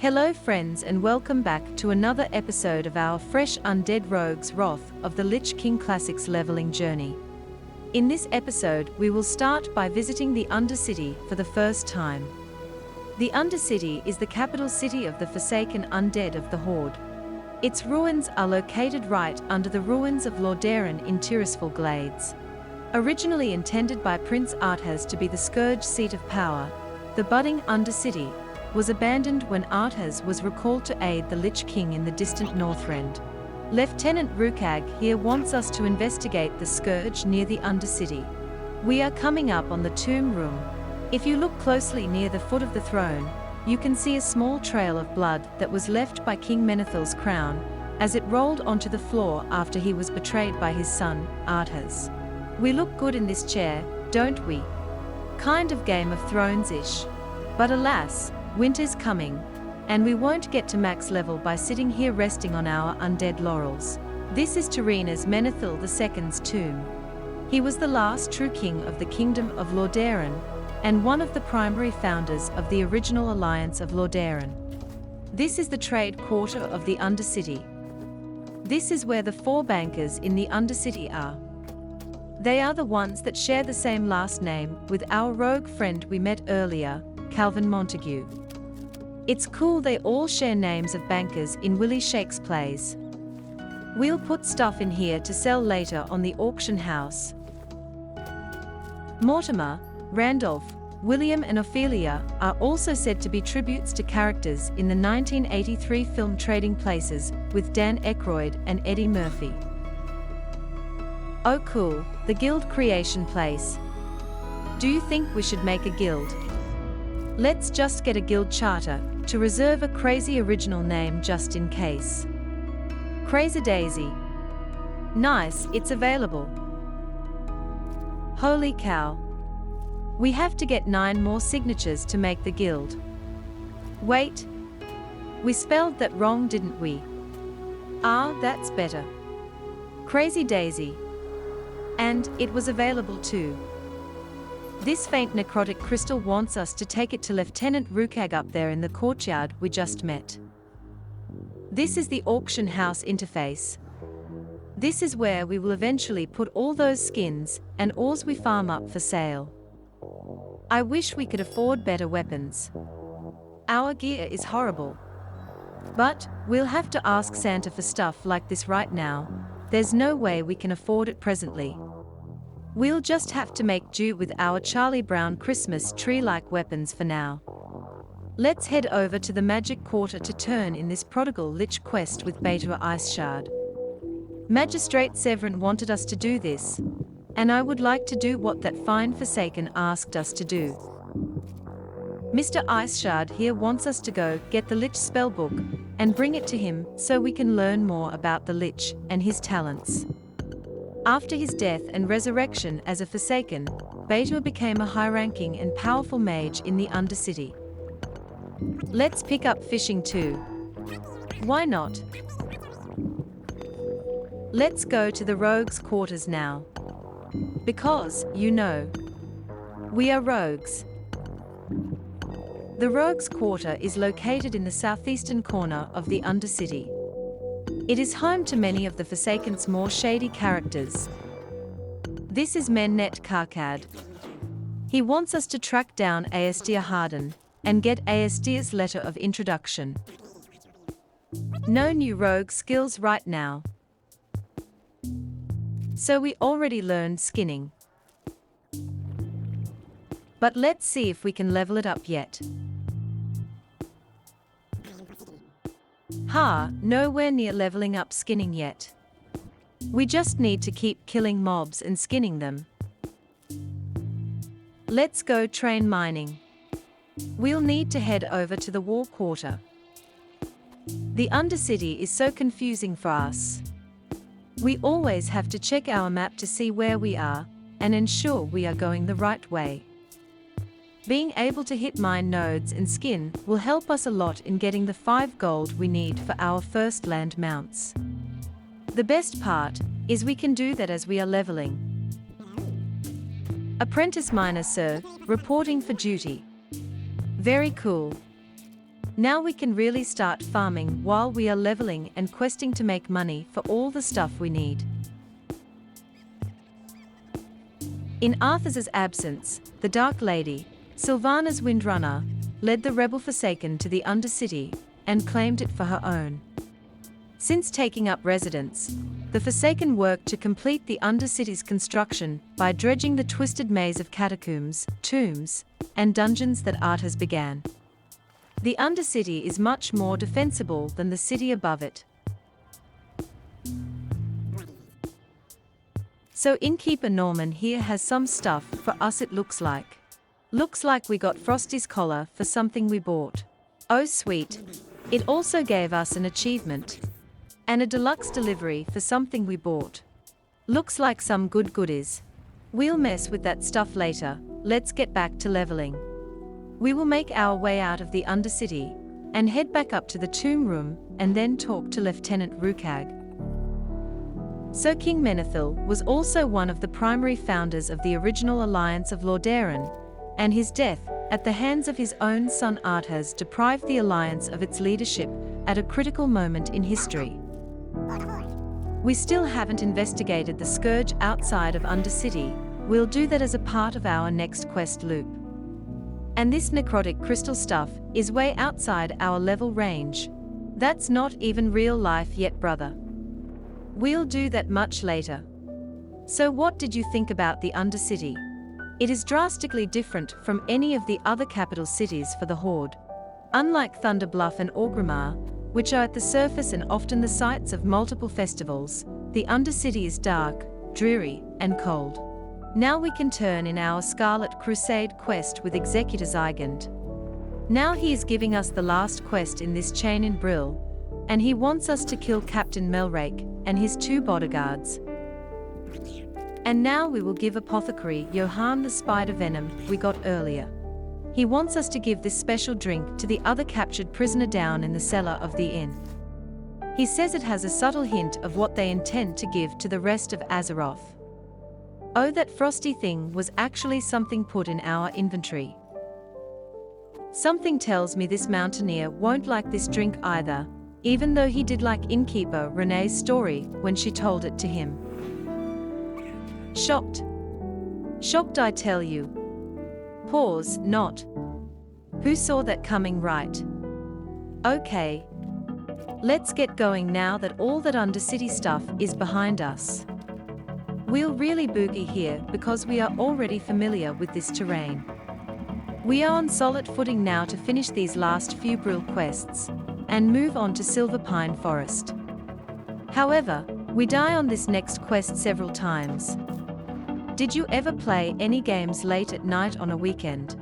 Hello friends and welcome back to another episode of our fresh Undead Rogue's Wrath of the Lich King Classics leveling journey. In this episode we will start by visiting the Undercity for the first time. The Undercity is the capital city of the forsaken undead of the Horde. Its ruins are located right under the ruins of Lordaeron in Tirisfal Glades. Originally intended by Prince Arthas to be the Scourge seat of power, the budding Undercity was abandoned when Arthas was recalled to aid the Lich King in the distant Northrend. Lieutenant Rukag here wants us to investigate the Scourge near the Undercity. We are coming up on the Tomb Room. If you look closely near the foot of the throne, you can see a small trail of blood that was left by King Menethil's crown, as it rolled onto the floor after he was betrayed by his son, Arthas. We look good in this chair, don't we? Kind of Game of Thrones-ish. But alas, winter's coming, and we won't get to max level by sitting here resting on our undead laurels. This is Tirina's Menethil II's tomb. He was the last true king of the Kingdom of Lordaeron, and one of the primary founders of the original Alliance of Lordaeron. This is the trade quarter of the Undercity. This is where the four bankers in the Undercity are. They are the ones that share the same last name with our rogue friend we met earlier, Calvin Montague. It's cool they all share names of bankers in Willie Shake's plays. We'll put stuff in here to sell later on the auction house. Mortimer, Randolph, William and Ophelia are also said to be tributes to characters in the 1983 film Trading Places with Dan Aykroyd and Eddie Murphy. Oh cool, the guild creation place. Do you think we should make a guild? Let's just get a guild charter to reserve a crazy original name just in case. Crazy Daisy. Nice, it's available. Holy cow. We have to get 9 more signatures to make the guild. Wait. We spelled that wrong, didn't we? Ah, that's better. Crazy Daisy. And it was available too. This faint necrotic crystal wants us to take it to Lieutenant Rukag up there in the courtyard we just met. This is the auction house interface. This is where we will eventually put all those skins and ores we farm up for sale. I wish we could afford better weapons. Our gear is horrible. But we'll have to ask Santa for stuff like this right now. There's no way we can afford it presently. We'll just have to make do with our Charlie Brown Christmas tree-like weapons for now. Let's head over to the Magic Quarter to turn in this prodigal lich quest with Beta Ice Shard. Magistrate Severin wanted us to do this, and I would like to do what that fine Forsaken asked us to do. Mr. Ice Shard here wants us to go get the Lich spellbook and bring it to him so we can learn more about the Lich and his talents. After his death and resurrection as a Forsaken, Beta became a high-ranking and powerful mage in the Undercity. Let's pick up fishing too. Why not? Let's go to the rogues' quarters now. Because, you know, we are rogues. The rogues' quarter is located in the southeastern corner of the Undercity. It is home to many of the Forsaken's more shady characters. This is Mennet Karkad. He wants us to track down Aestir Harden and get Aestir's letter of introduction. No new rogue skills right now. So we already learned skinning. But let's see if we can level it up yet. Nowhere near leveling up skinning yet. We just need to keep killing mobs and skinning them. Let's go train mining. We'll need to head over to the War Quarter. The Undercity is so confusing for us. We always have to check our map to see where we are and ensure we are going the right way. Being able to hit mine nodes and skin will help us a lot in getting the 5 gold we need for our first land mounts. The best part is we can do that as we are leveling. Apprentice miner sir, reporting for duty. Very cool. Now we can really start farming while we are leveling and questing to make money for all the stuff we need. In Arthur's absence, the Dark Lady, Sylvanas Windrunner, led the rebel Forsaken to the Undercity and claimed it for her own. Since taking up residence, the Forsaken worked to complete the Undercity's construction by dredging the twisted maze of catacombs, tombs, and dungeons that Arthas began. The Undercity is much more defensible than the city above it. So Innkeeper Norman here has some stuff for us, it looks like. Looks like we got Frosty's collar for something we bought. Oh sweet. It also gave us an achievement. And a deluxe delivery for something we bought. Looks like some good goodies. We'll mess with that stuff later, let's get back to leveling. We will make our way out of the Undercity and head back up to the tomb room and then talk to Lieutenant Rukag. So King Menethil was also one of the primary founders of the original alliance of Lordaeron, and his death, at the hands of his own son Arthas, deprived the alliance of its leadership at a critical moment in history. We still haven't investigated the Scourge outside of Undercity. We'll do that as a part of our next quest loop. And this necrotic crystal stuff is way outside our level range. That's not even real life yet, brother. We'll do that much later. So what did you think about the Undercity? It is drastically different from any of the other capital cities for the Horde. Unlike Thunderbluff and Orgrimmar, which are at the surface and often the sites of multiple festivals, the Undercity is dark, dreary, and cold. Now we can turn in our Scarlet Crusade quest with Executor Zygant. Now he is giving us the last quest in this chain in Brill, and he wants us to kill Captain Melrake and his 2 bodyguards. And now we will give Apothecary Johann the spider venom we got earlier. He wants us to give this special drink to the other captured prisoner down in the cellar of the inn. He says it has a subtle hint of what they intend to give to the rest of Azeroth. Oh, that frosty thing was actually something put in our inventory. Something tells me this mountaineer won't like this drink either, even though he did like innkeeper Renee's story when she told it to him. Shocked. Shocked, I tell you. Pause, not. Who saw that coming, right? Okay. Let's get going now that all that Undercity stuff is behind us. We'll really boogie here because we are already familiar with this terrain. We are on solid footing now to finish these last few Brill quests and move on to Silverpine Forrest. However, we die on this next quest several times. Did you ever play any games late at night on a weekend?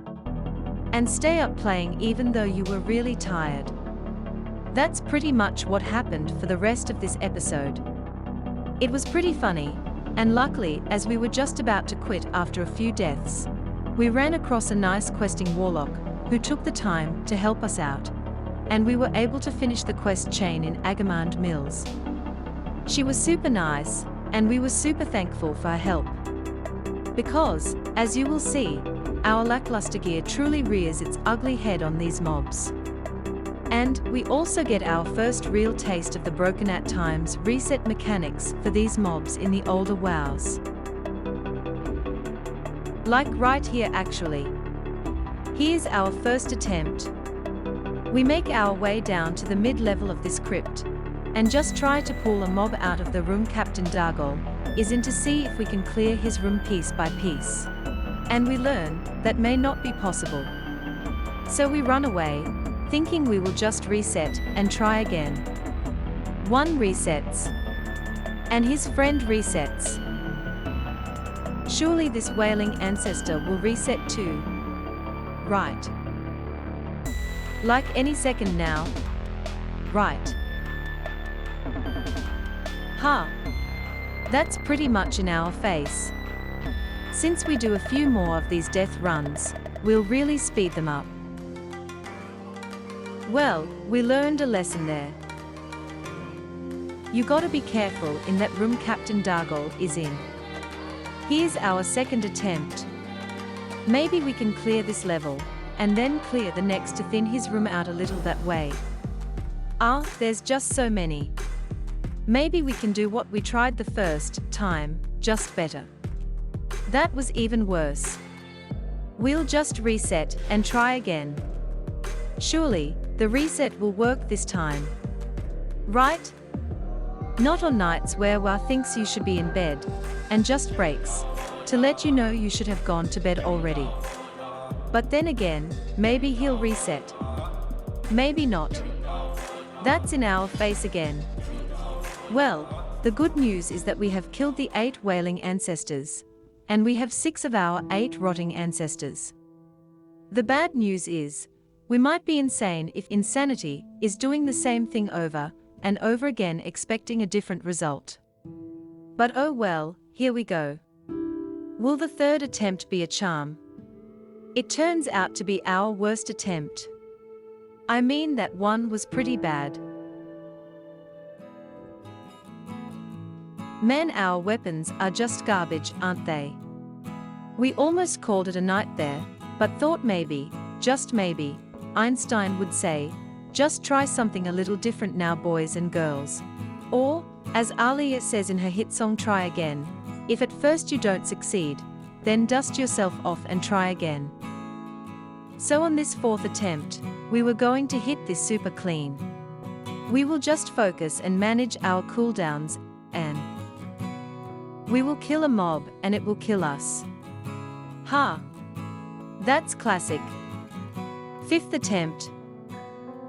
And stay up playing even though you were really tired? That's pretty much what happened for the rest of this episode. It was pretty funny, and luckily, as we were just about to quit after a few deaths, we ran across a nice questing warlock who took the time to help us out, and we were able to finish the quest chain in Agamand Mills. She was super nice, and we were super thankful for her help. Because, as you will see, our lackluster gear truly rears its ugly head on these mobs. And we also get our first real taste of the broken at times reset mechanics for these mobs in the older WoWs. Like right here actually. Here's our first attempt. We make our way down to the mid-level of this crypt, and just try to pull a mob out of the room. Captain Dargol is in to see if we can clear his room piece by piece. And we learn that may not be possible. So we run away, thinking we will just reset and try again. One resets. And his friend resets. Surely this wailing ancestor will reset too. Right. Like any second now. Right. Ha! That's pretty much in our face. Since we do a few more of these death runs, we'll really speed them up. Well, we learned a lesson there. You gotta be careful in that room Captain Dargol is in. Here's our second attempt. Maybe we can clear this level. and then clear the next to thin his room out a little that way. Ah, there's just so many. Maybe we can do what we tried the first time, just better. That was even worse. We'll just reset and try again. Surely, the reset will work this time. Right? Not on nights where WoW thinks you should be in bed, and just breaks to let you know you should have gone to bed already. But then again, maybe he'll reset. Maybe not. That's in our face again. Well, the good news is that we have killed the 8 wailing ancestors, and we have 6 of our 8 rotting ancestors. The bad news is, we might be insane if insanity is doing the same thing over and over again expecting a different result. But oh well, here we go. Will the third attempt be a charm? It turns out to be our worst attempt. I mean, that one was pretty bad. Man, our weapons are just garbage, aren't they? We almost called it a night there, but thought maybe, just maybe, Einstein would say, just try something a little different now, boys and girls. Or, as Alia says in her hit song Try Again, if at first you don't succeed, then dust yourself off and try again. So on this 4th attempt, we were going to hit this super clean. We will just focus and manage our cooldowns, and we will kill a mob and it will kill us. Ha! That's classic. 5th attempt.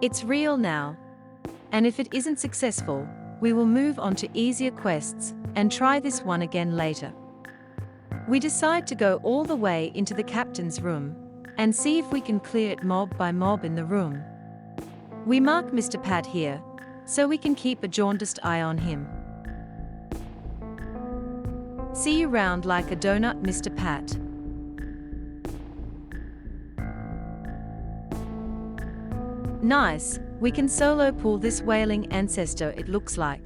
It's real now. And if it isn't successful, we will move on to easier quests and try this one again later. We decide to go all the way into the captain's room and see if we can clear it mob by mob in the room. We mark Mr. Pat here, so we can keep a jaundiced eye on him. See you round like a donut, Mr. Pat. Nice, we can solo pull this wailing ancestor, it looks like.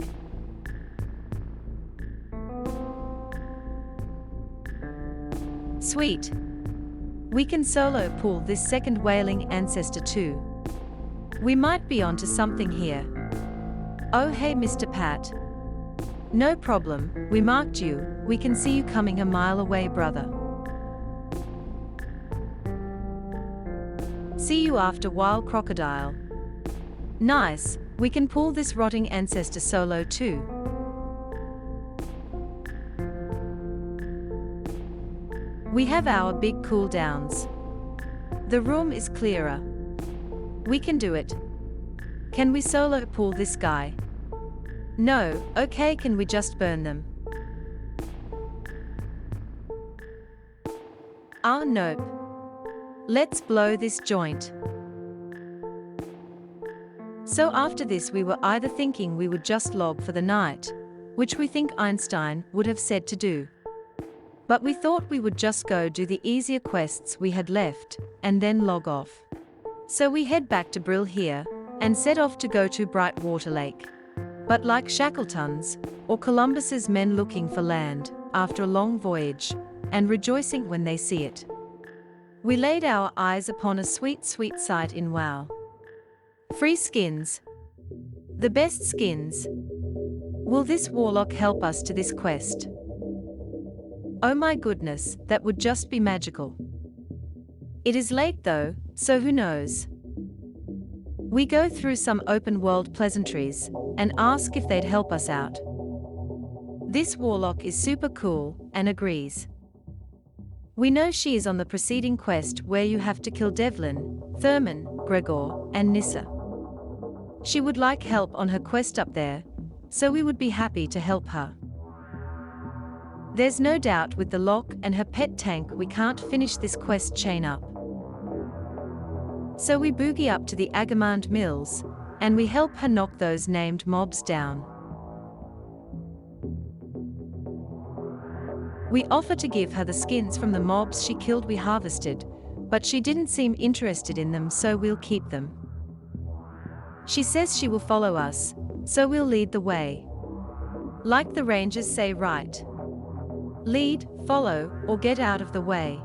Sweet. We can solo pull this second wailing ancestor too. We might be onto something here. Oh hey Mr. Pat. No problem, we marked you, we can see you coming a mile away, brother. See you after while, crocodile. Nice, we can pull this rotting ancestor solo too. We have our big cooldowns. The room is clearer. We can do it. Can we solo pull this guy? No, okay, can we just burn them? Ah, nope. Let's blow this joint. So after this we were either thinking we would just log for the night, which we think Einstein would have said to do. But we thought we would just go do the easier quests we had left, and then log off. So we head back to Brill here, and set off to go to WotLK. But like Shackleton's, or Columbus's men looking for land, after a long voyage, and rejoicing when they see it, we laid our eyes upon a sweet, sweet sight in WoW. Free skins. The best skins. Will this warlock help us to this quest? Oh my goodness, that would just be magical. It is late though, so who knows? We go through some open world pleasantries, and ask if they'd help us out. This warlock is super cool, and agrees. We know she is on the preceding quest where you have to kill Devlin, Thurman, Gregor, and Nissa. She would like help on her quest up there, so we would be happy to help her. There's no doubt with the lock and her pet tank we can't finish this quest chain up. So we boogie up to the Agamand Mills, and we help her knock those named mobs down. We offer to give her the skins from the mobs she killed we harvested, but she didn't seem interested in them, so we'll keep them. She says she will follow us, so we'll lead the way. Like the rangers say, right? Lead, follow, or get out of the way.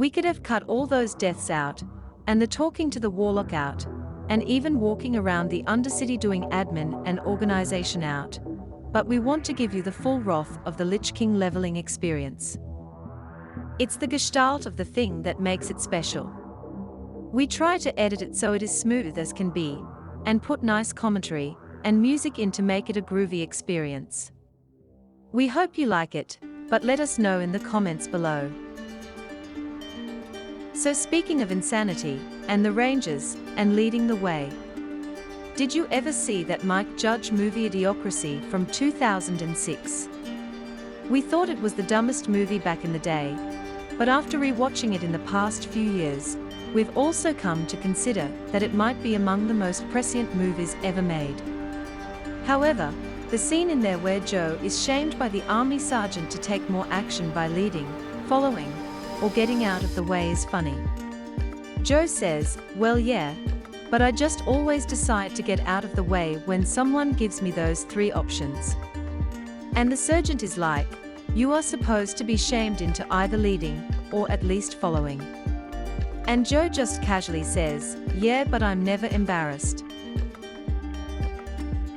We could have cut all those deaths out, and the talking to the warlock out, and even walking around the Undercity doing admin and organization out, but we want to give you the full wrath of the Lich King leveling experience. It's the gestalt of the thing that makes it special. We try to edit it so it is smooth as can be, and put nice commentary and music in to make it a groovy experience. We hope you like it, but let us know in the comments below. So speaking of insanity, and the Rangers, and leading the way. Did you ever see that Mike Judge movie Idiocracy from 2006? We thought it was the dumbest movie back in the day, but after rewatching it in the past few years, we've also come to consider that it might be among the most prescient movies ever made. However, the scene in there where Joe is shamed by the army sergeant to take more action by leading, following, or getting out of the way is funny. Joe says, "Well yeah, but I just always decide to get out of the way when someone gives me those three options." And the sergeant is like, "You are supposed to be shamed into either leading, or at least following." And Joe just casually says, "Yeah, but I'm never embarrassed."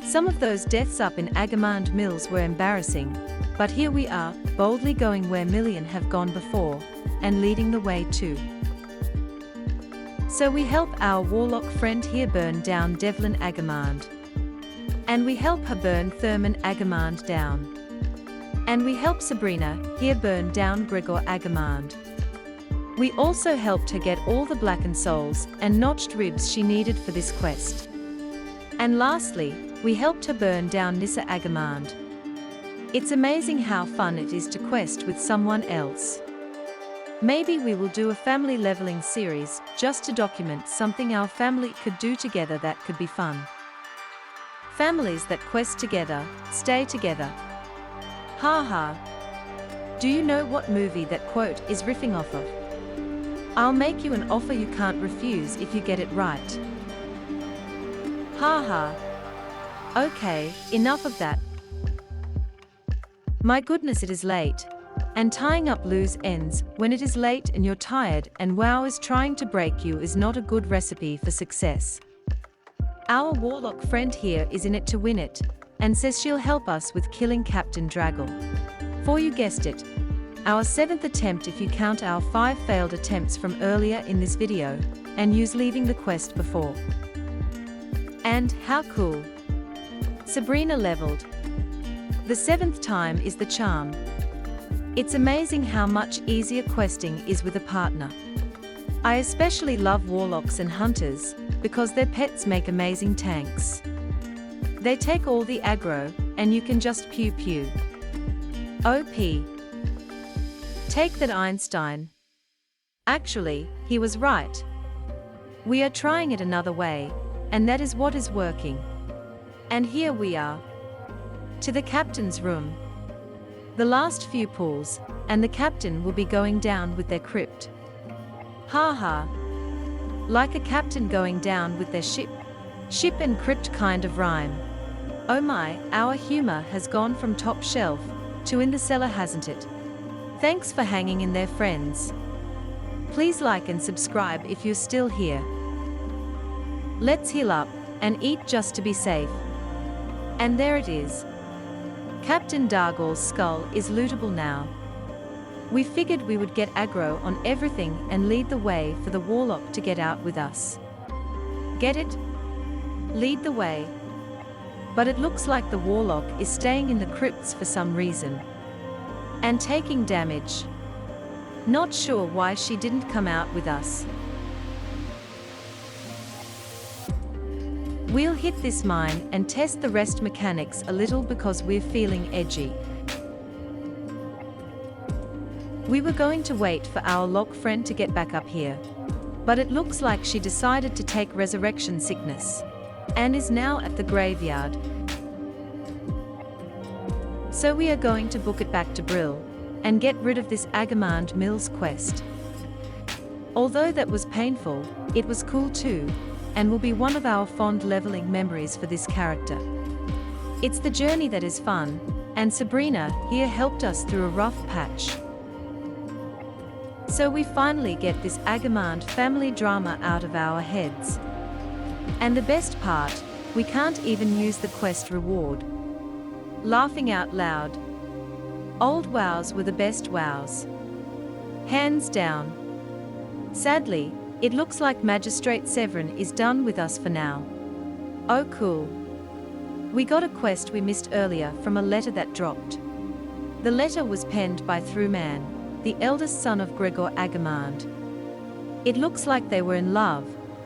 Some of those deaths up in Agamand Mills were embarrassing, but here we are, boldly going where million have gone before, and leading the way too. So we help our warlock friend here burn down Devlin Agamand. And we help her burn Thurman Agamand down. And we help Sabrina here burn down Gregor Agamand. We also helped her get all the blackened souls and notched ribs she needed for this quest. And lastly, we helped her burn down Nissa Agamand. It's amazing how fun it is to quest with someone else. Maybe we will do a family leveling series just to document something our family could do together that could be fun. Families that quest together, stay together. Haha. Do you know what movie that quote is riffing off of? I'll make you an offer you can't refuse if you get it right. Haha. Okay, enough of that. My goodness, it is late. And tying up loose ends when it is late and you're tired and WoW is trying to break you is not a good recipe for success. Our warlock friend here is in it to win it, and says she'll help us with killing Captain Draggle. For you guessed it, our 7th attempt if you count our 5 failed attempts from earlier in this video, and use leaving the quest before. And how cool! Sabrina leveled. The 7th time is the charm. It's amazing how much easier questing is with a partner. I especially love warlocks and hunters, because their pets make amazing tanks. They take all the aggro, and you can just pew pew. OP. Take that, Einstein. Actually, he was right. We are trying it another way, and that is what is working. And here we are. To the captain's room. The last few pulls, and the captain will be going down with their crypt. Haha. Like a captain going down with their ship. Ship and crypt kind of rhyme. Oh my, our humor has gone from top shelf to in the cellar, hasn't it? Thanks for hanging in there, friends. Please like and subscribe if you're still here. Let's heal up and eat just to be safe. And there it is. Captain Dargor's skull is lootable now. We figured we would get aggro on everything and lead the way for the warlock to get out with us. Get it? Lead the way. But it looks like the warlock is staying in the crypts for some reason. And taking damage. Not sure why she didn't come out with us. We'll hit this mine and test the rest mechanics a little because we're feeling edgy. We were going to wait for our lock friend to get back up here, but it looks like she decided to take resurrection sickness, and is now at the graveyard. So we are going to book it back to Brill, and get rid of this Agamand Mills quest. Although that was painful, it was cool too, and will be one of our fond leveling memories for this character. It's the journey that is fun, and Sabrina here helped us through a rough patch. So we finally get this Agamand family drama out of our heads. And the best part, we can't even use the quest reward. Laughing out loud. Old wows were the best wows. Hands down. Sadly, it looks like Magistrate Severin is done with us for now. Oh cool. We got a quest we missed earlier from a letter that dropped. The letter was penned by Thruman, the eldest son of Gregor Agamand. It looks like they were in love,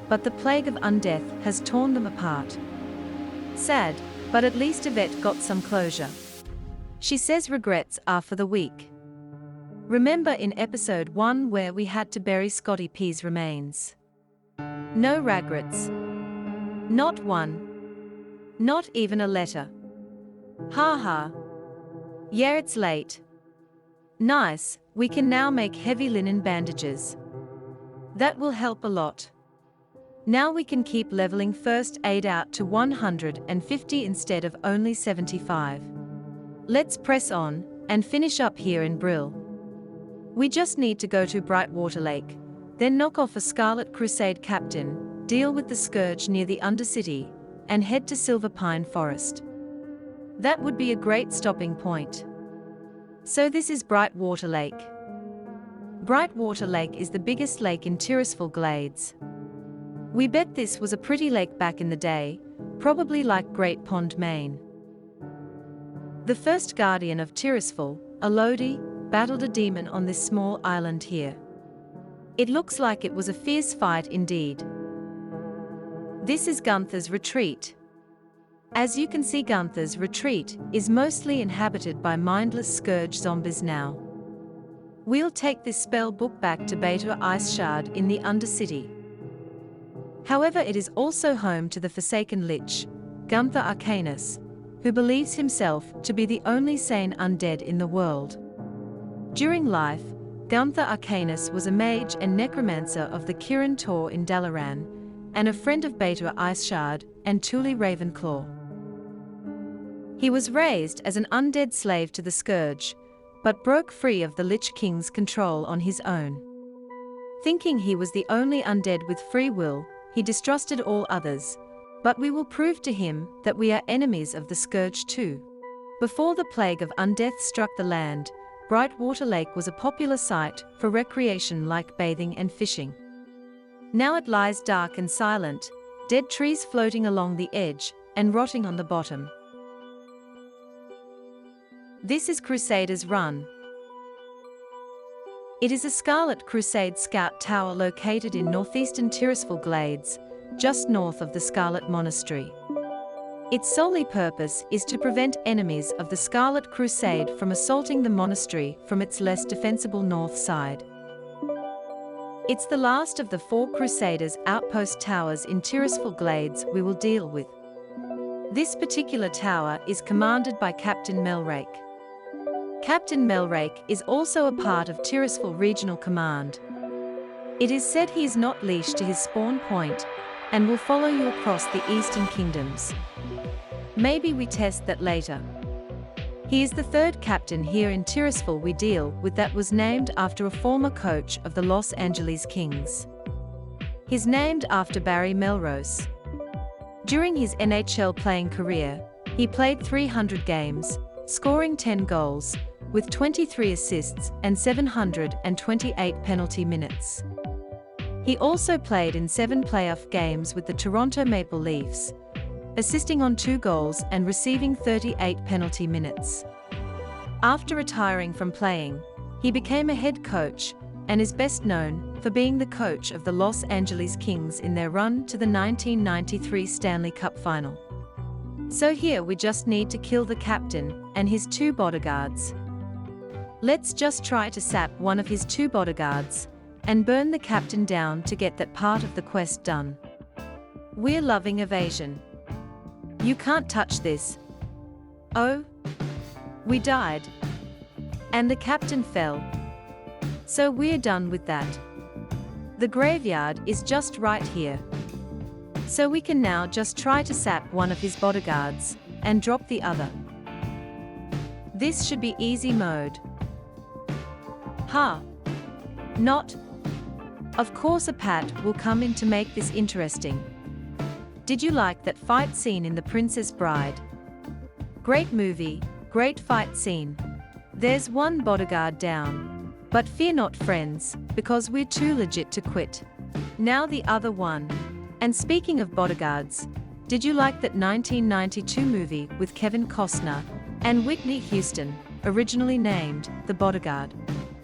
but the plague of undeath has torn them apart. Sad, but at least Yvette got some closure. She says regrets are for the weak. Remember in episode 1 where we had to bury Scotty P's remains? No regrets. Not one. Not even a letter. Ha. Yeah, it's late. Nice, we can now make heavy linen bandages. That will help a lot. Now we can keep leveling first aid out to 150 instead of only 75. Let's press on, and finish up here in Brill. We just need to go to Brightwater Lake, then knock off a Scarlet Crusade captain, deal with the Scourge near the Undercity, and head to Silverpine Forrest. That would be a great stopping point. So this is Brightwater Lake. Brightwater Lake is the biggest lake in Tirisfal Glades. We bet this was a pretty lake back in the day, probably like Great Pond, Maine. The first guardian of Tirisfal, Elodie, battled a demon on this small island here. It looks like it was a fierce fight indeed. This is Gunther's retreat. As you can see, Gunther's retreat is mostly inhabited by mindless Scourge zombies now. We'll take this spell book back to Beta Ice Shard in the Undercity. However, it is also home to the Forsaken Lich, Gunther Arcanus, who believes himself to be the only sane undead in the world. During life, Gunther Arcanus was a mage and necromancer of the Kirin Tor in Dalaran, and a friend of Beta Ice Shard and Tuli Ravenclaw. He was raised as an undead slave to the Scourge, but broke free of the Lich King's control on his own. Thinking he was the only undead with free will, he distrusted all others, but we will prove to him that we are enemies of the Scourge too. Before the plague of undeath struck the land, Brightwater Lake was a popular site for recreation like bathing and fishing. Now it lies dark and silent, dead trees floating along the edge and rotting on the bottom. This is Crusaders Run. It is a Scarlet Crusade scout tower located in northeastern Tirisfal Glades, just north of the Scarlet Monastery. Its sole purpose is to prevent enemies of the Scarlet Crusade from assaulting the monastery from its less defensible north side. It's the last of the 4 Crusaders outpost towers in Tirisfal Glades we will deal with. This particular tower is commanded by Captain Melrake. Captain Melrake is also a part of Tirisfal Regional Command. It is said he is not leashed to his spawn point, and will follow you across the Eastern Kingdoms. Maybe we test that later. He is the 3rd captain here in Tirisfal we deal with that was named after a former coach of the Los Angeles Kings. He's named after Barry Melrose. During his NHL playing career, he played 300 games, scoring 10 goals, with 23 assists and 728 penalty minutes. He also played in 7 playoff games with the Toronto Maple Leafs, assisting on 2 goals and receiving 38 penalty minutes. After retiring from playing, he became a head coach and is best known for being the coach of the Los Angeles Kings in their run to the 1993 Stanley Cup Final. So here we just need to kill the captain and his 2 bodyguards. Let's just try to sap one of his 2 bodyguards and burn the captain down to get that part of the quest done. We're loving evasion. You can't touch this. Oh, we died. And the captain fell. So we're done with that. The graveyard is just right here. So we can now just try to sap one of his bodyguards and drop the other. This should be easy mode. Ha! Not. Of course a pat will come in to make this interesting. Did you like that fight scene in The Princess Bride? Great movie, great fight scene. There's one bodyguard down. But fear not, friends, because we're too legit to quit. Now the other one. And speaking of bodyguards, did you like that 1992 movie with Kevin Costner and Whitney Houston, originally named The Bodyguard?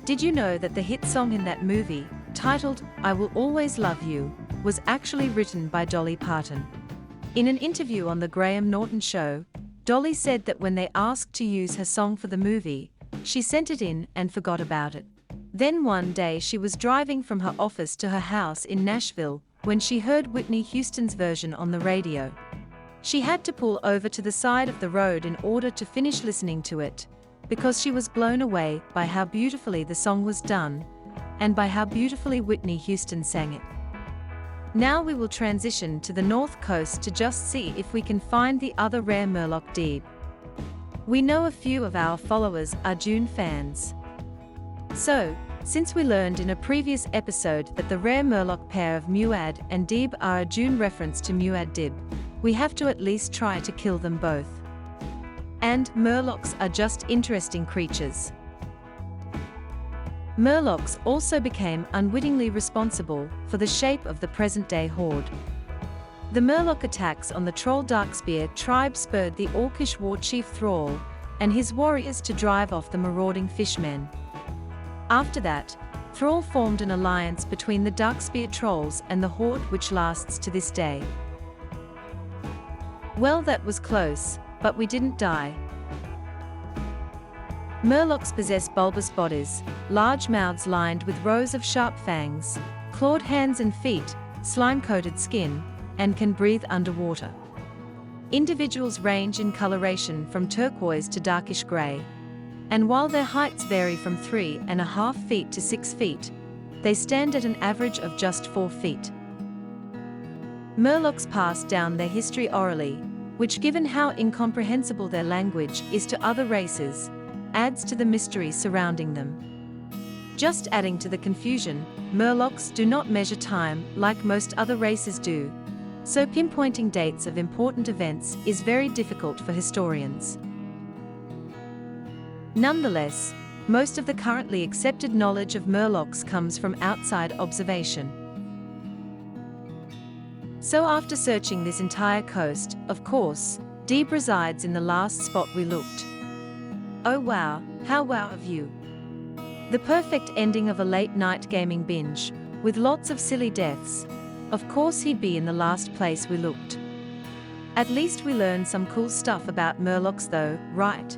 Did you know that the hit song in that movie, titled I Will Always Love You, was actually written by Dolly Parton? In an interview on The Graham Norton Show, Dolly said that when they asked to use her song for the movie, she sent it in and forgot about it. Then one day she was driving from her office to her house in Nashville when she heard Whitney Houston's version on the radio. She had to pull over to the side of the road in order to finish listening to it, because she was blown away by how beautifully the song was done, and by how beautifully Whitney Houston sang it. Now we will transition to the north coast to just see if we can find the other rare Murloc Deeb. We know a few of our followers are June fans. So, since we learned in a previous episode that the rare Murloc pair of Muad and Deeb are a June reference to Muad Dib, we have to at least try to kill them both. And Murlocs are just interesting creatures. Murlocs also became unwittingly responsible for the shape of the present-day Horde. The Murloc attacks on the Troll Darkspear tribe spurred the Orcish war chief Thrall and his warriors to drive off the marauding fishmen. After that, Thrall formed an alliance between the Darkspear trolls and the Horde, which lasts to this day. Well, that was close, but we didn't die. Murlocs possess bulbous bodies, large mouths lined with rows of sharp fangs, clawed hands and feet, slime-coated skin, and can breathe underwater. Individuals range in coloration from turquoise to darkish grey, and while their heights vary from 3.5 feet to 6 feet, they stand at an average of just 4 feet. Murlocs pass down their history orally, which, given how incomprehensible their language is to other races, adds to the mystery surrounding them. Just adding to the confusion, Murlocs do not measure time like most other races do, so pinpointing dates of important events is very difficult for historians. Nonetheless, most of the currently accepted knowledge of Murlocs comes from outside observation. So after searching this entire coast, of course, Deeb resides in the last spot we looked. Oh wow, how wow of you. The perfect ending of a late-night gaming binge, with lots of silly deaths. Of course he'd be in the last place we looked. At least we learned some cool stuff about Murlocs though, right?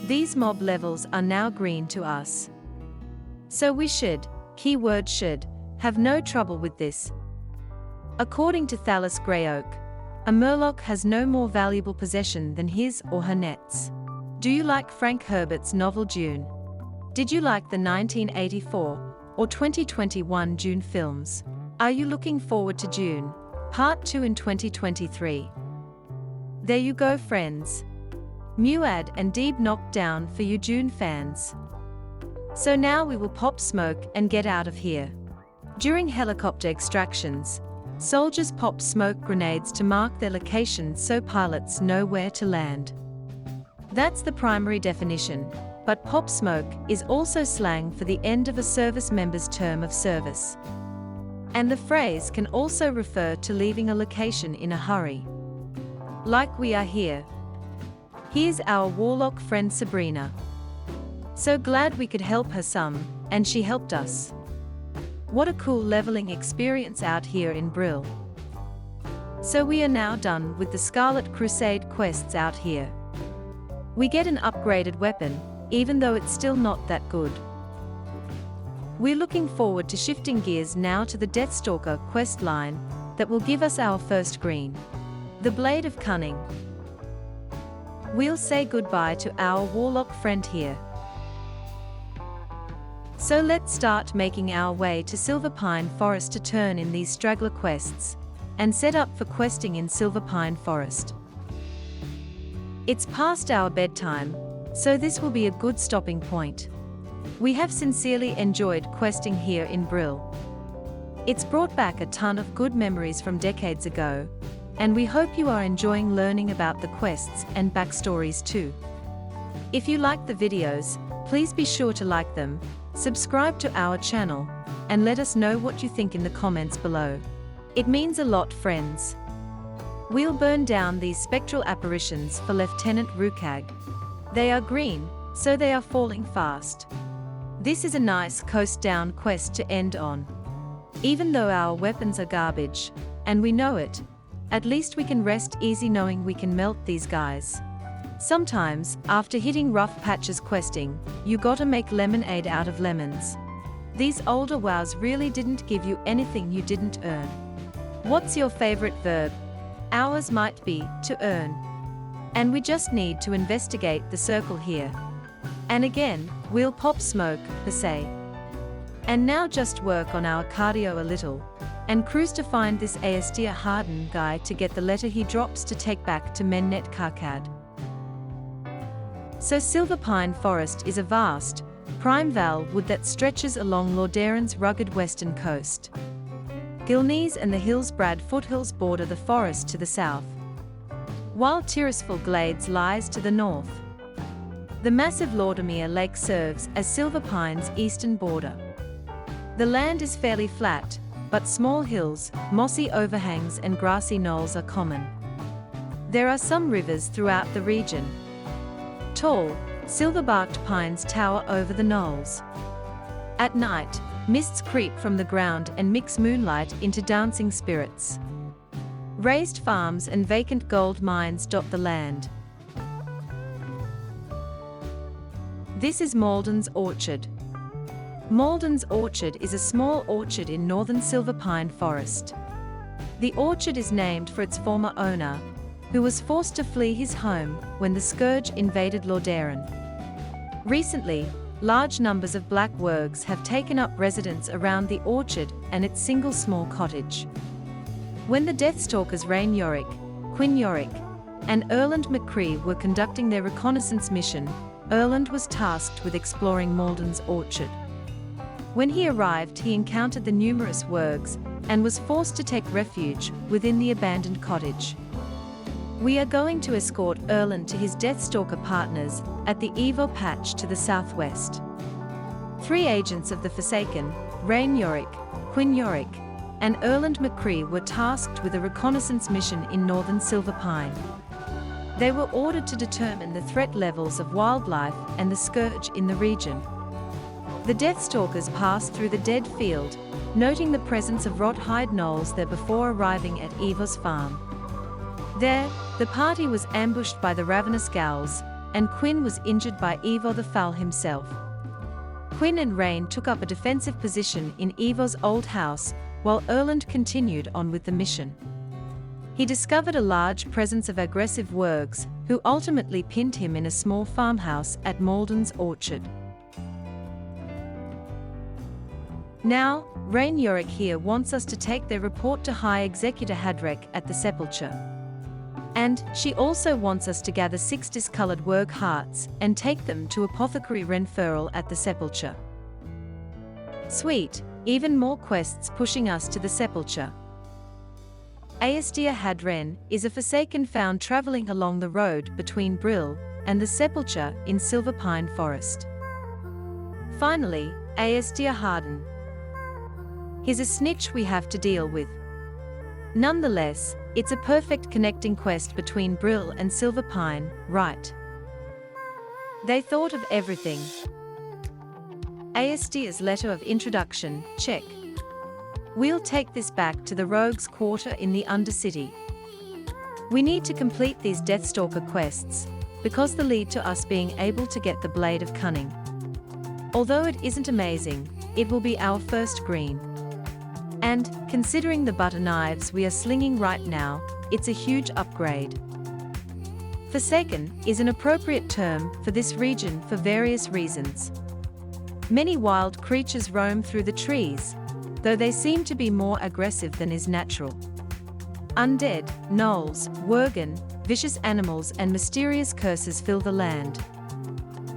These mob levels are now green to us. So we should, keyword should, have no trouble with this. According to Thalas Greyoak, a Murloc has no more valuable possession than his or her nets. Do you like Frank Herbert's novel Dune? Did you like the 1984 or 2021 Dune films? Are you looking forward to Dune, Part 2 in 2023? There you go, friends. Muad and Deeb knocked down for you Dune fans. So now we will pop smoke and get out of here. During helicopter extractions, soldiers pop smoke grenades to mark their location so pilots know where to land. That's the primary definition, but pop smoke is also slang for the end of a service member's term of service. And the phrase can also refer to leaving a location in a hurry. Like we are here. Here's our warlock friend Sabrina. So glad we could help her some, and she helped us. What a cool leveling experience out here in Brill. So we are now done with the Scarlet Crusade quests out here. We get an upgraded weapon, even though it's still not that good. We're looking forward to shifting gears now to the Deathstalker quest line that will give us our first green. The Blade of Cunning. We'll say goodbye to our warlock friend here. So let's start making our way to Silverpine Forest to turn in these straggler quests, and set up for questing in Silverpine Forest. It's past our bedtime, so this will be a good stopping point. We have sincerely enjoyed questing here in Brill. It's brought back a ton of good memories from decades ago, and we hope you are enjoying learning about the quests and backstories too. If you like the videos, please be sure to like them, subscribe to our channel, and let us know what you think in the comments below. It means a lot, friends. We'll burn down these spectral apparitions for Lieutenant Rukag. They are green, so they are falling fast. This is a nice coast down quest to end on. Even though our weapons are garbage, and we know it, at least we can rest easy knowing we can melt these guys. Sometimes, after hitting rough patches questing, you gotta make lemonade out of lemons. These older WoWs really didn't give you anything you didn't earn. What's your favorite verb? Ours might be to earn. And we just need to investigate the circle here. And again, we'll pop smoke, per se. And now just work on our cardio a little, and cruise to find this Azeroth Harden guy to get the letter he drops to take back to Mennet Karkad. So Silverpine Forest is a vast, primeval wood that stretches along Lordairan's rugged western coast. Gilneas and the Hillsbrad foothills border the forest to the south, while Tirisful Glades lies to the north. The massive Lordamere Lake serves as Silverpine's eastern border. The land is fairly flat, but small hills, mossy overhangs and grassy knolls are common. There are some rivers throughout the region. Tall, silver-barked pines tower over the knolls. At night, mists creep from the ground and mix moonlight into dancing spirits. Raised farms and vacant gold mines dot the land. This is Malden's Orchard. Malden's Orchard is a small orchard in northern Silverpine Forest. The orchard is named for its former owner, who was forced to flee his home when the Scourge invaded Lordairan. Recently, large numbers of black wergs have taken up residence around the orchard and its single small cottage. When the Deathstalkers Rain Yorick, Quinn Yorick, and Erland McCree were conducting their reconnaissance mission, Erland was tasked with exploring Malden's Orchard. When he arrived, he encountered the numerous wergs and was forced to take refuge within the abandoned cottage. We are going to escort Erland to his Deathstalker partners at the Evo Patch to the southwest. 3 agents of the Forsaken, Rain Yorick, Quinn Yorick, and Erland McCree were tasked with a reconnaissance mission in northern Silverpine. They were ordered to determine the threat levels of wildlife and the Scourge in the region. The Deathstalkers passed through the dead field, noting the presence of rot-hide gnolls there before arriving at Evo's farm. There, the party was ambushed by the ravenous Gals, and Quinn was injured by Evo the Foul himself. Quinn and Rain took up a defensive position in Evo's old house, while Erland continued on with the mission. He discovered a large presence of aggressive wergs, who ultimately pinned him in a small farmhouse at Malden's Orchard. Now, Rain Yorick here wants us to take their report to High Executor Hadrek at the Sepulchre. And she also wants us to gather 6 discolored werg hearts and take them to Apothecary Renferal at the Sepulchre. Sweet, even more quests pushing us to the Sepulchre. Aestia Hadren is a Forsaken found traveling along the road between Brill and the Sepulchre in Silverpine Forest. Finally, Aestia Harden. He's a snitch we have to deal with. Nonetheless, it's a perfect connecting quest between Brill and Silverpine, right? They thought of everything. Aestia's letter of introduction, check. We'll take this back to the Rogues' Quarter in the Undercity. We need to complete these Deathstalker quests, because they lead to us being able to get the Blade of Cunning. Although it isn't amazing, it will be our first green. And, considering the butter knives we are slinging right now, it's a huge upgrade. Forsaken is an appropriate term for this region for various reasons. Many wild creatures roam through the trees, though they seem to be more aggressive than is natural. Undead, gnolls, worgen, vicious animals and mysterious curses fill the land.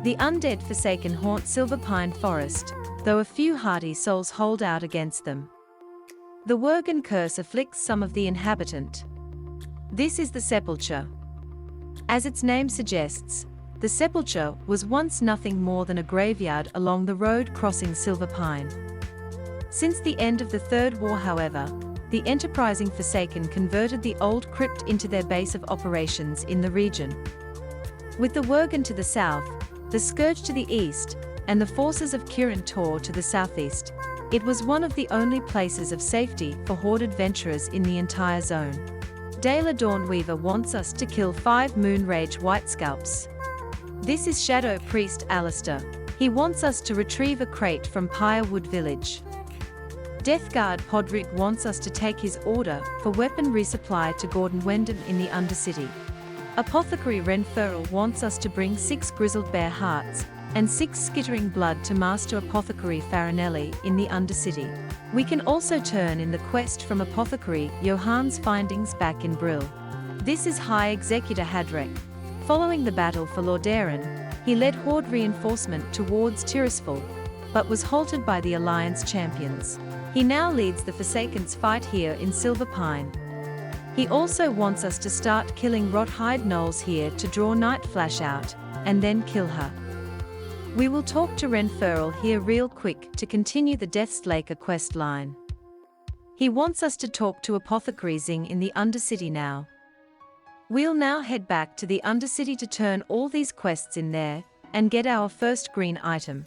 The undead Forsaken haunt Silverpine Forest, though a few hardy souls hold out against them. The Worgen curse afflicts some of the inhabitant. This is the Sepulchre. As its name suggests, the Sepulchre was once nothing more than a graveyard along the road crossing Silverpine. Since the end of the Third War, however, the enterprising Forsaken converted the old crypt into their base of operations in the region. With the Worgen to the south, the Scourge to the east, and the forces of Kirin Tor to the southeast, it was one of the only places of safety for Horde adventurers in the entire zone. Dayla Dawnweaver wants us to kill 5 Moonrage White Scalps. This is Shadow Priest Alistair. He wants us to retrieve a crate from Pyrewood Village. Deathguard Podrick wants us to take his order for weapon resupply to Gordon Wyndham in the Undercity. Apothecary Renferrel wants us to bring 6 Grizzled Bear Hearts and 6 Skittering Blood to Master Apothecary Farinelli in the Undercity. We can also turn in the quest from Apothecary Johann's findings back in Brill. This is High Executor Hadrek. Following the battle for Lordaeron, he led Horde reinforcement towards Tirisfal, but was halted by the Alliance champions. He now leads the Forsaken's fight here in Silverpine. He also wants us to start killing Rothhide Knolls here to draw Night Flash out, and then kill her. We will talk to Renferrel here real quick to continue the Deathslaker quest line. He wants us to talk to Apothecary Zing in the Undercity now. We'll now head back to the Undercity to turn all these quests in there, and get our first green item.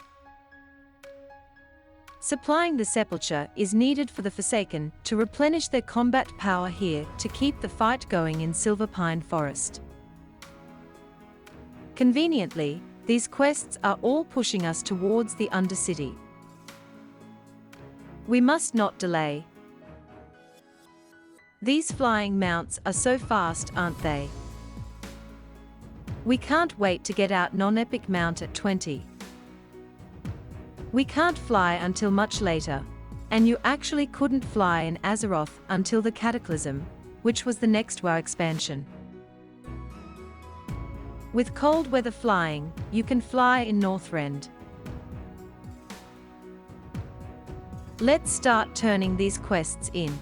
Supplying the Sepulchre is needed for the Forsaken to replenish their combat power here to keep the fight going in Silverpine Forest. Conveniently, these quests are all pushing us towards the Undercity. We must not delay. These flying mounts are so fast, aren't they? We can't wait to get out non-epic mount at 20. We can't fly until much later, and you actually couldn't fly in Azeroth until the Cataclysm, which was the next WoW expansion. With cold weather flying, you can fly in Northrend. Let's start turning these quests in.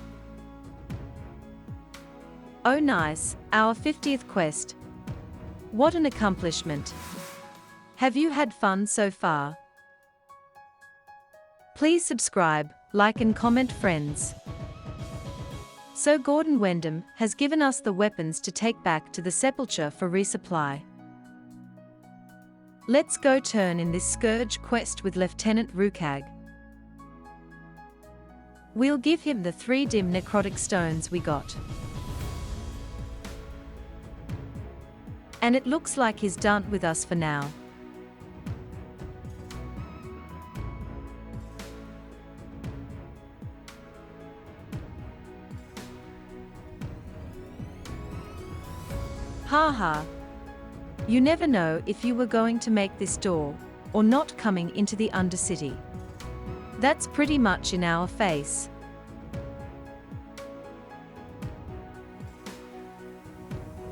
Oh nice, our 50th quest. What an accomplishment. Have you had fun so far? Please subscribe, like and comment, friends. So Gordon Wyndham has given us the weapons to take back to the Sepulchre for resupply. Let's go turn in this Scourge quest with Lieutenant Rukag. We'll give him the 3 dim necrotic stones we got. And it looks like he's done with us for now. Haha. You never know if you were going to make this door, or not coming into the Undercity. That's pretty much in our face.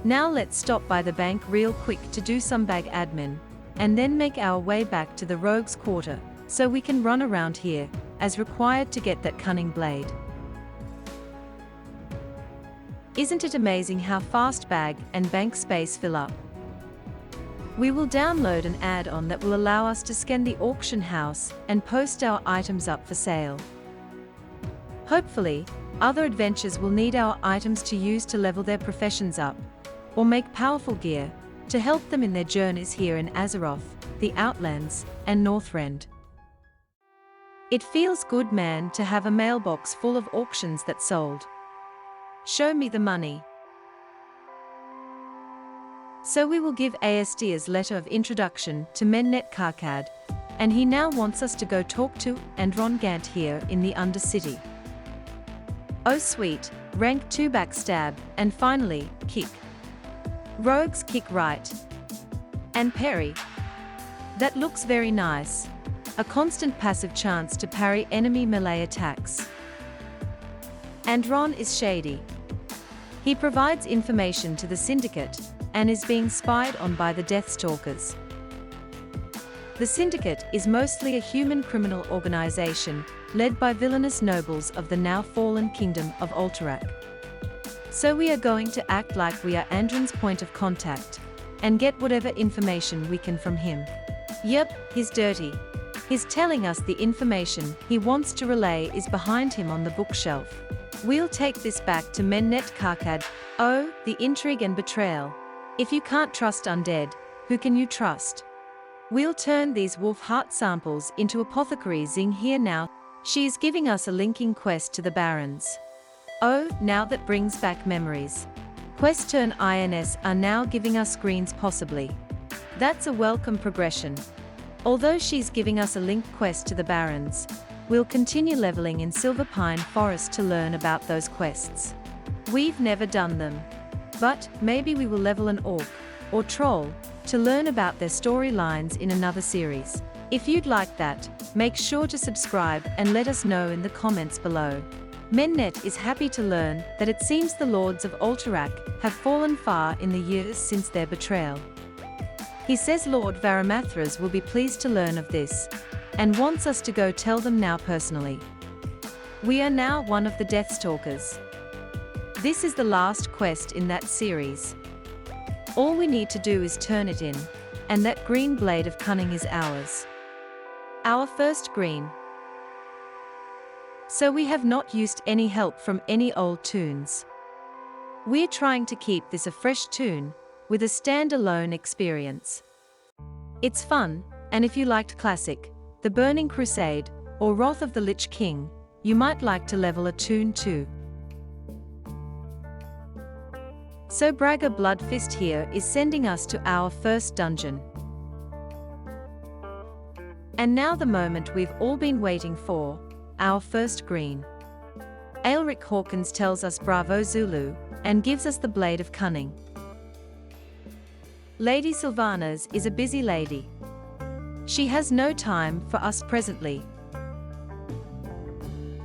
Now let's stop by the bank real quick to do some bag admin, and then make our way back to the Rogue's Quarter, so we can run around here, as required to get that cunning blade. Isn't it amazing how fast bag and bank space fill up? We will download an add-on that will allow us to scan the auction house and post our items up for sale. Hopefully, other adventurers will need our items to use to level their professions up, or make powerful gear, to help them in their journeys here in Azeroth, the Outlands, and Northrend. It feels good, man, to have a mailbox full of auctions that sold. Show me the money. So we will give Aestir's letter of introduction to Mennet Karkad, and he now wants us to go talk to Andron Gant here in the Undercity. Oh sweet, rank 2 backstab, and finally, kick. Rogue's kick right. And parry. That looks very nice. A constant passive chance to parry enemy melee attacks. Andron is shady. He provides information to the Syndicate, and is being spied on by the Deathstalkers. The Syndicate is mostly a human criminal organization, led by villainous nobles of the now-fallen kingdom of WotLK. So we are going to act like we are Andron's point of contact, and get whatever information we can from him. Yep, he's dirty. He's telling us the information he wants to relay is behind him on the bookshelf. We'll take this back to Mennet Karkad. Oh, the intrigue and betrayal. If you can't trust undead, who can you trust? We'll turn these wolf heart samples into apothecary zing here now. She is giving us a linking quest to the Barons. Oh, now that brings back memories. Quest turn INS are now giving us screens possibly. That's a welcome progression. Although she's giving us a linked quest to the Barons, we'll continue leveling in Silverpine Forrest to learn about those quests. We've never done them. But maybe we will level an orc, or troll, to learn about their storylines in another series. If you'd like that, make sure to subscribe and let us know in the comments below. Mennet is happy to learn that it seems the lords of WotLK have fallen far in the years since their betrayal. He says Lord Varamathras will be pleased to learn of this, and wants us to go tell them now personally. We are now one of the Deathstalkers. This is the last quest in that series. All we need to do is turn it in, and that green blade of cunning is ours. Our first green. So we have not used any help from any old tunes. We're trying to keep this a fresh tune, with a standalone experience. It's fun, and if you liked Classic, The Burning Crusade, or Wrath of the Lich King, you might like to level a tune too. So Bragger Bloodfist here is sending us to our first dungeon. And now the moment we've all been waiting for, our first green. Aelric Hawkins tells us Bravo Zulu, and gives us the Blade of Cunning. Lady Sylvanas is a busy lady. She has no time for us presently.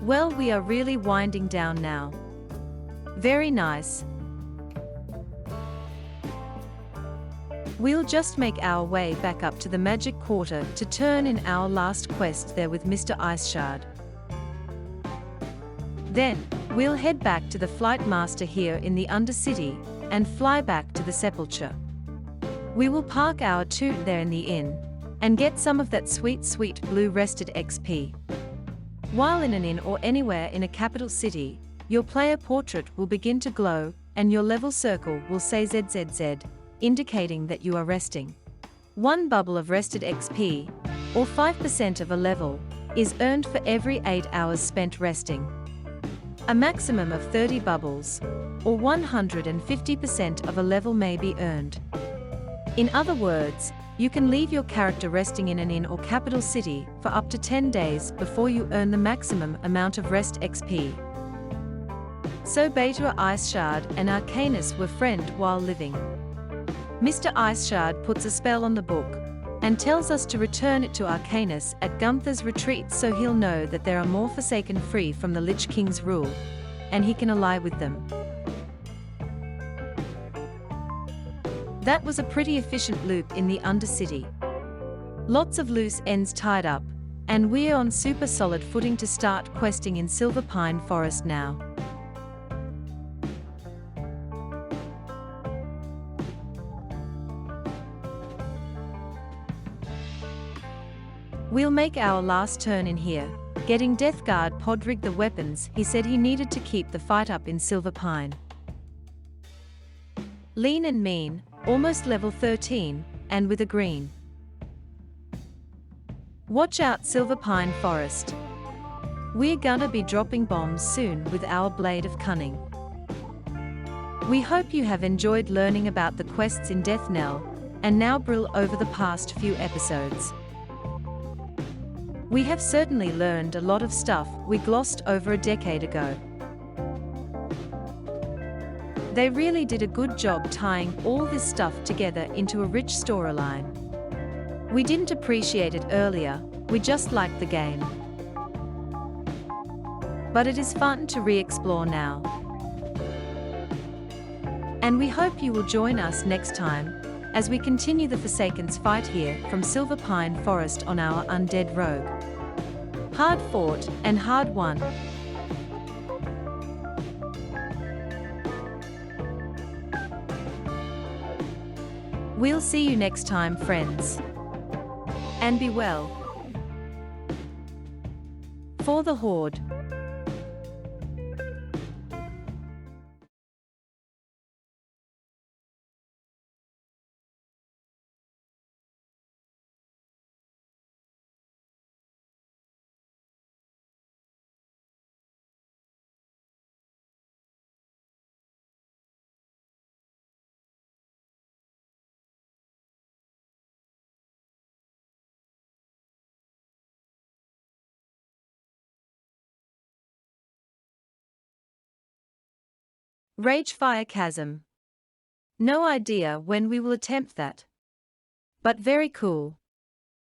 Well, we are really winding down now. Very nice. We'll just make our way back up to the Magic Quarter to turn in our last quest there with Mr. Iceshard. Then, we'll head back to the Flight Master here in the Undercity, and fly back to the Sepulchre. We will park our toot there in the inn, and get some of that sweet blue rested XP. While in an inn or anywhere in a capital city, your player portrait will begin to glow, and your level circle will say ZZZ, indicating that you are resting. 1 bubble of rested XP, or 5% of a level, is earned for every 8 hours spent resting. A maximum of 30 bubbles, or 150% of a level may be earned. In other words, you can leave your character resting in an inn or capital city for up to 10 days before you earn the maximum amount of rest XP. So Beta Iceshard and Arcanus were friend while living. Mr. Iceshard puts a spell on the book, and tells us to return it to Arcanus at Gunther's retreat so he'll know that there are more Forsaken free from the Lich King's rule, and he can ally with them. That was a pretty efficient loop in the Undercity. Lots of loose ends tied up, and we're on super solid footing to start questing in Silverpine Forest now. We'll make our last turn in here, getting Deathguard Podrig the weapons he said he needed to keep the fight up in Silverpine. Lean and mean, almost level 13, and with a green. Watch out Silverpine Forest. We're gonna be dropping bombs soon with our Blade of Cunning. We hope you have enjoyed learning about the quests in Death Knell, and now Brill over the past few episodes. We have certainly learned a lot of stuff we glossed over a decade ago. They really did a good job tying all this stuff together into a rich storyline. We didn't appreciate it earlier, we just liked the game. But it is fun to re-explore now. And we hope you will join us next time, as we continue the Forsaken's fight here from Silverpine Forrest on our Undead Rogue. Hard fought and hard won. We'll see you next time, friends. And be well. For the Horde. Ragefire Chasm. No idea when we will attempt that. But very cool.